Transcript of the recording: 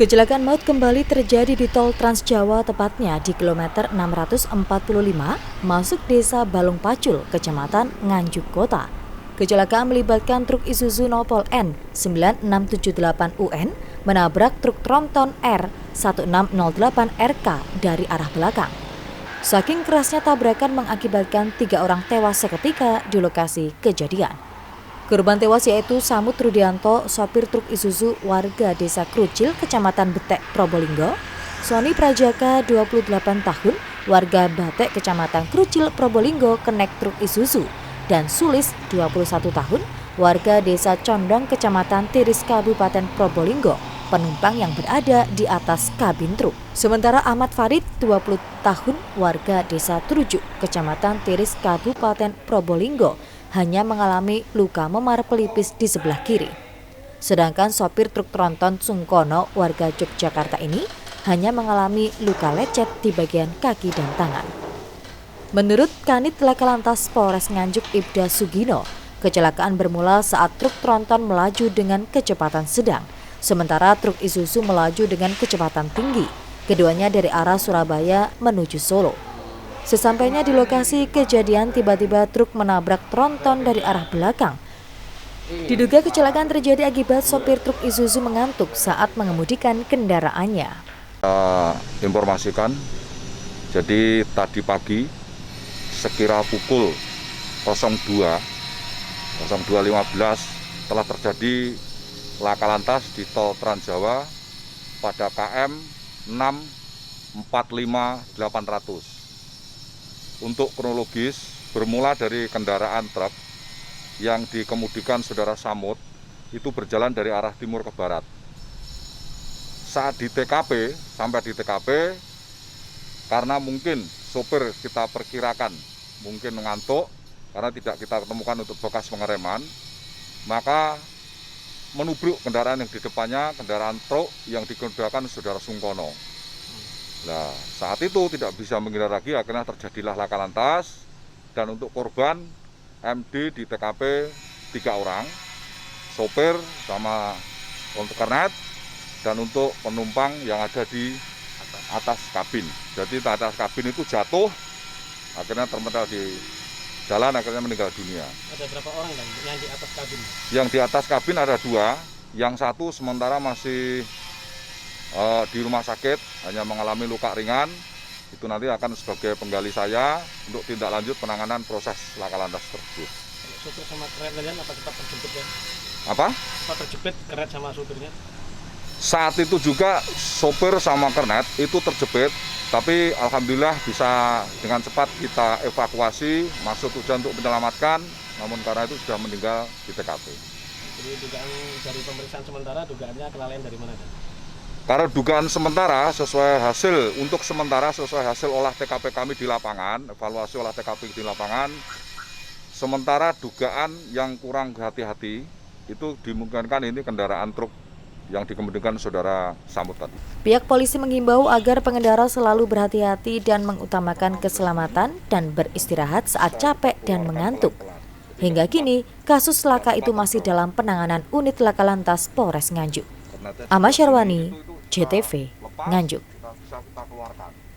Kecelakaan maut kembali terjadi di tol Trans Jawa, tepatnya di kilometer 645 masuk desa Balong Pacul, kecamatan Nganjuk Kota. Kecelakaan melibatkan truk Isuzu Nopol N 9678 UN menabrak truk tronton R 1608 RK dari arah belakang. Saking kerasnya tabrakan mengakibatkan 3 orang tewas seketika di lokasi kejadian. Korban tewas yaitu Samud Rudianto, sopir truk Isuzu warga desa Krucil, kecamatan Betek, Probolinggo, Sony Prajaka, 28 tahun, warga Batek, kecamatan Krucil, Probolinggo, kenek truk Isuzu, dan Sulis, 21 tahun, warga desa Condong, kecamatan Tiris, Kabupaten Probolinggo, penumpang yang berada di atas kabin truk. Sementara Ahmad Farid, 20 tahun, warga desa Trujuk, kecamatan Tiris, Kabupaten Probolinggo, hanya mengalami luka memar pelipis di sebelah kiri. Sedangkan sopir truk tronton Sungkono, warga Yogyakarta ini, hanya mengalami luka lecet di bagian kaki dan tangan. Menurut Kanit Lakalantas Polres Nganjuk Ibda Sugino, kecelakaan bermula saat truk tronton melaju dengan kecepatan sedang, sementara truk Isuzu melaju dengan kecepatan tinggi, keduanya dari arah Surabaya menuju Solo. Sesampainya di lokasi kejadian, tiba-tiba truk menabrak tronton dari arah belakang. Diduga kecelakaan terjadi akibat sopir truk Isuzu mengantuk saat mengemudikan kendaraannya. Informasikan, jadi tadi pagi sekira pukul 02.15 telah terjadi laka lantas di tol Trans Jawa pada KM 645800. Untuk kronologis, bermula dari kendaraan truk yang dikemudikan saudara Samud itu berjalan dari arah timur ke barat. Saat di TKP, sampai di TKP, karena mungkin sopir kita perkirakan mungkin mengantuk karena tidak kita temukan untuk bekas pengereman, maka menubruk kendaraan yang di depannya, kendaraan truk yang dikemudikan saudara Sungkono. Nah, saat itu tidak bisa menghindar lagi, akhirnya terjadilah laka lantas. Dan untuk korban MD di TKP 3 orang, sopir sama untuk kernet, dan untuk penumpang yang ada di atas kabin. Jadi atas kabin itu jatuh, akhirnya termental di jalan, akhirnya meninggal dunia. Ada berapa orang kan yang di atas kabin? Yang di atas kabin ada 2, yang satu sementara masih di rumah sakit, hanya mengalami luka ringan. Itu nanti akan sebagai penggali saya untuk tindak lanjut penanganan proses laka lantas tersebut. Supir sama keretnya apa cepat terjepit ya? Apa? Cepat terjepit keret sama supirnya? Saat itu juga sopir sama kernet itu terjepit, tapi alhamdulillah bisa dengan cepat kita evakuasi, masuk tujuan untuk menyelamatkan, namun karena itu sudah meninggal di TKP. Jadi dugaan dari pemeriksaan sementara, dugaannya kelalaian dari mana? Karena dugaan sementara sesuai hasil olah TKP kami di lapangan, evaluasi olah TKP di lapangan, sementara dugaan yang kurang hati-hati itu dimungkinkan ini kendaraan truk yang dikemudikan saudara Samud tadi. Pihak polisi mengimbau agar pengendara selalu berhati-hati dan mengutamakan keselamatan dan beristirahat saat capek dan mengantuk. Hingga kini, kasus laka itu masih dalam penanganan unit laka lantas Polres Nganjuk. Ahmad Syarwani, JTV, Nganjuk.